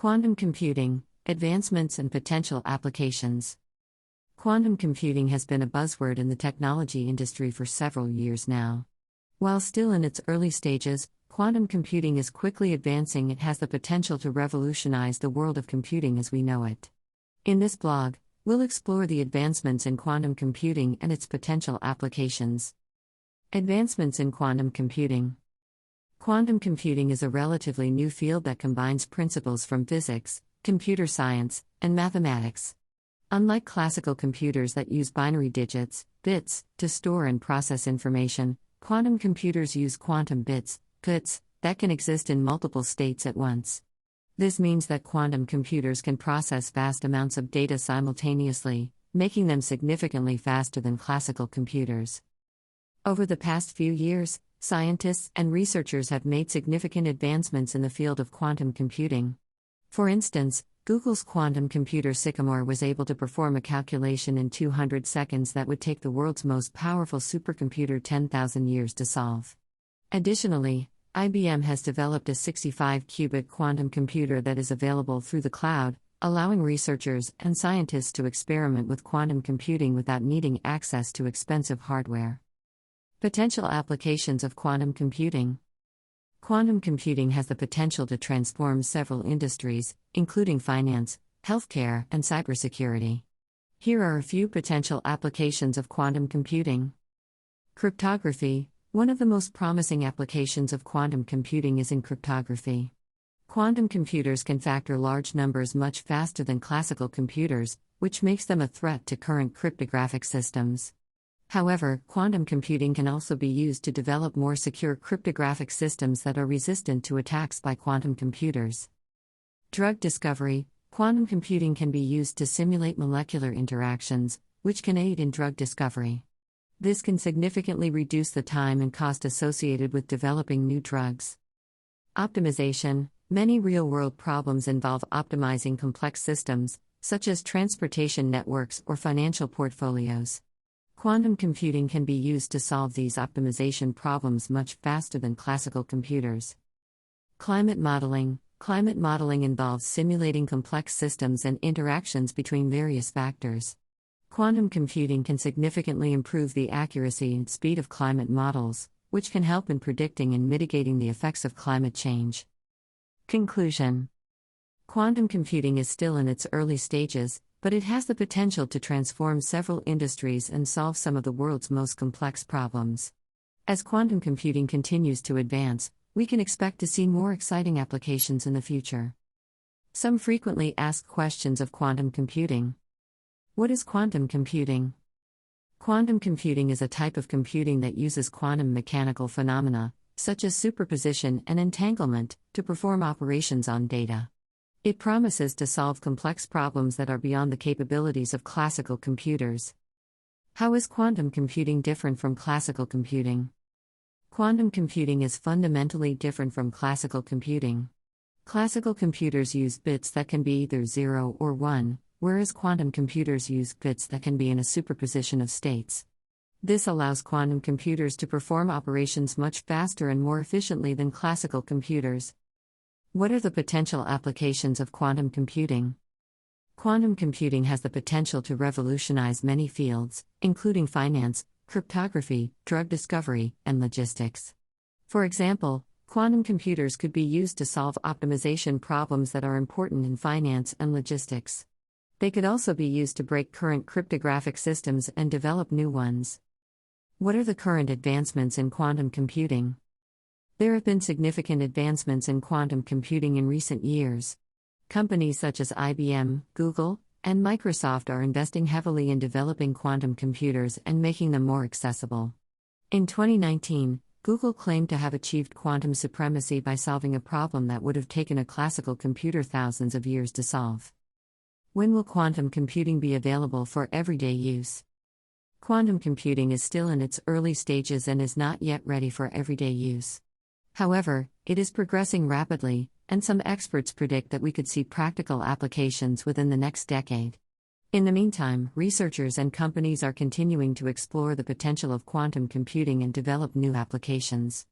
Quantum computing, advancements and potential applications. Quantum computing has been a buzzword in the technology industry for several years now. While still in its early stages, quantum computing is quickly advancing. It has the potential to revolutionize the world of computing as we know it. In this blog, we'll explore the advancements in quantum computing and its potential applications. Advancements in quantum computing. Quantum computing is a relatively new field that combines principles from physics, computer science, and mathematics. Unlike classical computers that use binary digits, bits, to store and process information, quantum computers use quantum bits, qubits, that can exist in multiple states at once. This means that quantum computers can process vast amounts of data simultaneously, making them significantly faster than classical computers. Over the past few years, scientists and researchers have made significant advancements in the field of quantum computing. For instance, Google's quantum computer Sycamore was able to perform a calculation in 200 seconds that would take the world's most powerful supercomputer 10,000 years to solve. Additionally, IBM has developed a 65-qubit quantum computer that is available through the cloud, allowing researchers and scientists to experiment with quantum computing without needing access to expensive hardware. Potential applications of quantum computing. Quantum computing has the potential to transform several industries, including finance, healthcare, and cybersecurity. Here are a few potential applications of quantum computing. Cryptography. One of the most promising applications of quantum computing is in cryptography. Quantum computers can factor large numbers much faster than classical computers, which makes them a threat to current cryptographic systems. However, quantum computing can also be used to develop more secure cryptographic systems that are resistant to attacks by quantum computers. Drug discovery. Quantum computing can be used to simulate molecular interactions, which can aid in drug discovery. This can significantly reduce the time and cost associated with developing new drugs. Optimization. Many real-world problems involve optimizing complex systems, such as transportation networks or financial portfolios. Quantum computing can be used to solve these optimization problems much faster than classical computers. Climate modeling. Climate modeling involves simulating complex systems and interactions between various factors. Quantum computing can significantly improve the accuracy and speed of climate models, which can help in predicting and mitigating the effects of climate change. Conclusion. Quantum computing is still in its early stages, but it has the potential to transform several industries and solve some of the world's most complex problems. As quantum computing continues to advance, we can expect to see more exciting applications in the future. Some frequently asked questions of quantum computing. What is quantum computing? Quantum computing is a type of computing that uses quantum mechanical phenomena, such as superposition and entanglement, to perform operations on data. It promises to solve complex problems that are beyond the capabilities of classical computers. How is quantum computing different from classical computing? Quantum computing is fundamentally different from classical computing. Classical computers use bits that can be either 0 or 1, whereas quantum computers use bits that can be in a superposition of states. This allows quantum computers to perform operations much faster and more efficiently than classical computers. What are the potential applications of quantum computing? Quantum computing has the potential to revolutionize many fields, including finance, cryptography, drug discovery, and logistics. For example, quantum computers could be used to solve optimization problems that are important in finance and logistics. They could also be used to break current cryptographic systems and develop new ones. What are the current advancements in quantum computing? There have been significant advancements in quantum computing in recent years. Companies such as IBM, Google, and Microsoft are investing heavily in developing quantum computers and making them more accessible. In 2019, Google claimed to have achieved quantum supremacy by solving a problem that would have taken a classical computer thousands of years to solve. When will quantum computing be available for everyday use? Quantum computing is still in its early stages and is not yet ready for everyday use. However, it is progressing rapidly, and some experts predict that we could see practical applications within the next decade. In the meantime, researchers and companies are continuing to explore the potential of quantum computing and develop new applications.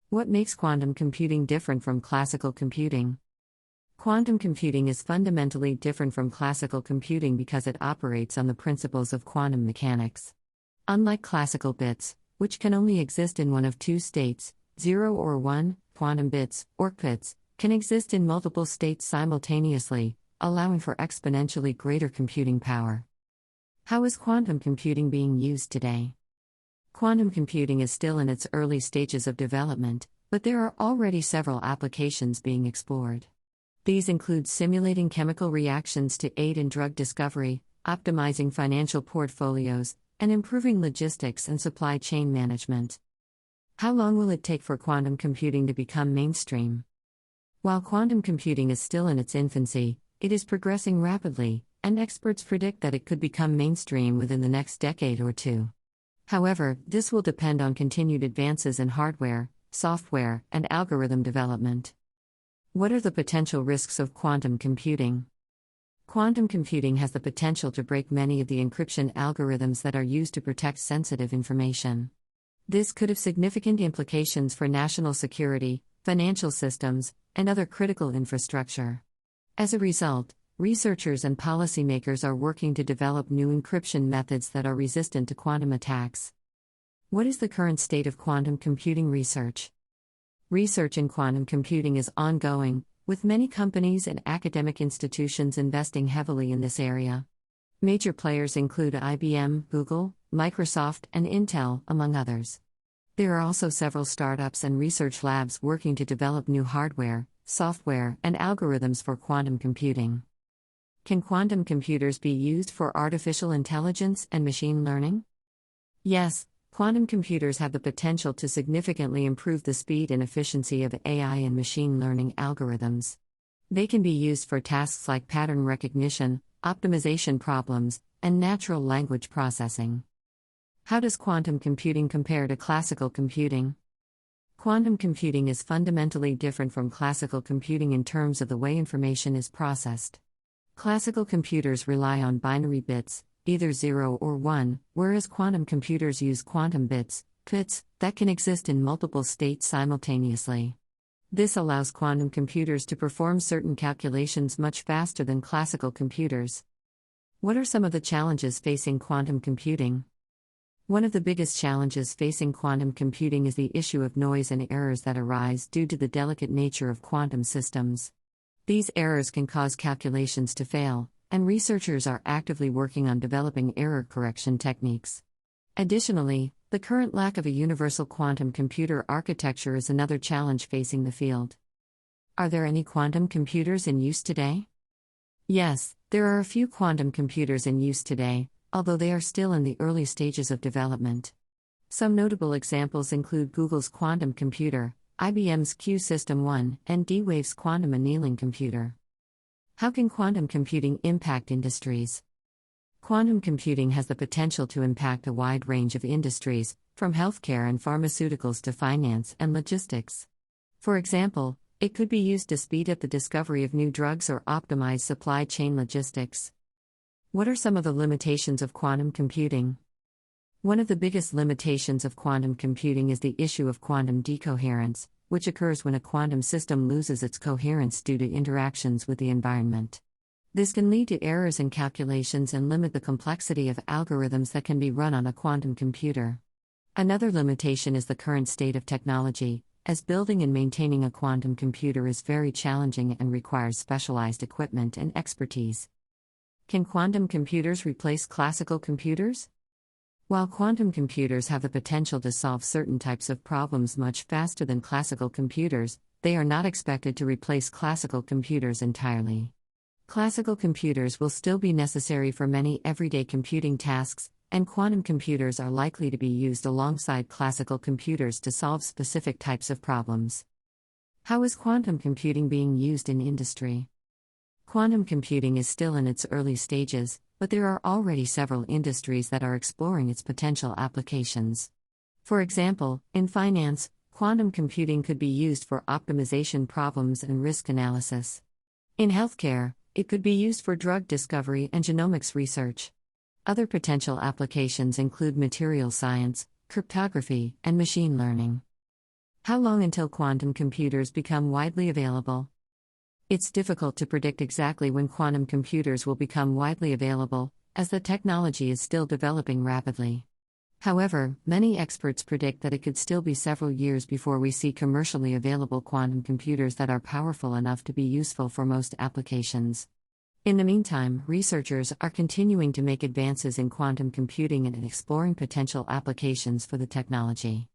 What makes quantum computing different from classical computing? Quantum computing is fundamentally different from classical computing because it operates on the principles of quantum mechanics. Unlike classical bits, which can only exist in one of two states, 0 or 1, quantum bits, or qubits, can exist in multiple states simultaneously, allowing for exponentially greater computing power. How is quantum computing being used today? Quantum computing is still in its early stages of development, but there are already several applications being explored. These include simulating chemical reactions to aid in drug discovery, optimizing financial portfolios, and improving logistics and supply chain management. How long will it take for quantum computing to become mainstream? While quantum computing is still in its infancy, it is progressing rapidly, and experts predict that it could become mainstream within the next decade or two. However, this will depend on continued advances in hardware, software, and algorithm development. What are the potential risks of quantum computing? Quantum computing has the potential to break many of the encryption algorithms that are used to protect sensitive information. This could have significant implications for national security, financial systems, and other critical infrastructure. As a result, researchers and policymakers are working to develop new encryption methods that are resistant to quantum attacks. What is the current state of quantum computing research? Research in quantum computing is ongoing, with many companies and academic institutions investing heavily in this area. Major players include IBM, Google, Microsoft, and Intel, among others. There are also several startups and research labs working to develop new hardware, software, and algorithms for quantum computing. Can quantum computers be used for artificial intelligence and machine learning? Yes. Quantum computers have the potential to significantly improve the speed and efficiency of AI and machine learning algorithms. They can be used for tasks like pattern recognition, optimization problems, and natural language processing. How does quantum computing compare to classical computing? Quantum computing is fundamentally different from classical computing in terms of the way information is processed. Classical computers rely on binary bits, either 0 or 1, whereas quantum computers use quantum bits, qubits, that can exist in multiple states simultaneously. This allows quantum computers to perform certain calculations much faster than classical computers. What are some of the challenges facing quantum computing? One of the biggest challenges facing quantum computing is the issue of noise and errors that arise due to the delicate nature of quantum systems. These errors can cause calculations to fail, and researchers are actively working on developing error correction techniques. Additionally, the current lack of a universal quantum computer architecture is another challenge facing the field. Are there any quantum computers in use today? Yes, there are a few quantum computers in use today, although they are still in the early stages of development. Some notable examples include Google's quantum computer, IBM's Q System 1, and D-Wave's quantum annealing computer. How can quantum computing impact industries? Quantum computing has the potential to impact a wide range of industries, from healthcare and pharmaceuticals to finance and logistics. For example, it could be used to speed up the discovery of new drugs or optimize supply chain logistics. What are some of the limitations of quantum computing? One of the biggest limitations of quantum computing is the issue of quantum decoherence, which occurs when a quantum system loses its coherence due to interactions with the environment. This can lead to errors in calculations and limit the complexity of algorithms that can be run on a quantum computer. Another limitation is the current state of technology, as building and maintaining a quantum computer is very challenging and requires specialized equipment and expertise. Can quantum computers replace classical computers? While quantum computers have the potential to solve certain types of problems much faster than classical computers, they are not expected to replace classical computers entirely. Classical computers will still be necessary for many everyday computing tasks, and quantum computers are likely to be used alongside classical computers to solve specific types of problems. How is quantum computing being used in industry? Quantum computing is still in its early stages, but there are already several industries that are exploring its potential applications. For example, in finance, quantum computing could be used for optimization problems and risk analysis. In healthcare, it could be used for drug discovery and genomics research. Other potential applications include material science, cryptography, and machine learning. How long until quantum computers become widely available? It's difficult to predict exactly when quantum computers will become widely available, as the technology is still developing rapidly. However, many experts predict that it could still be several years before we see commercially available quantum computers that are powerful enough to be useful for most applications. In the meantime, researchers are continuing to make advances in quantum computing and in exploring potential applications for the technology.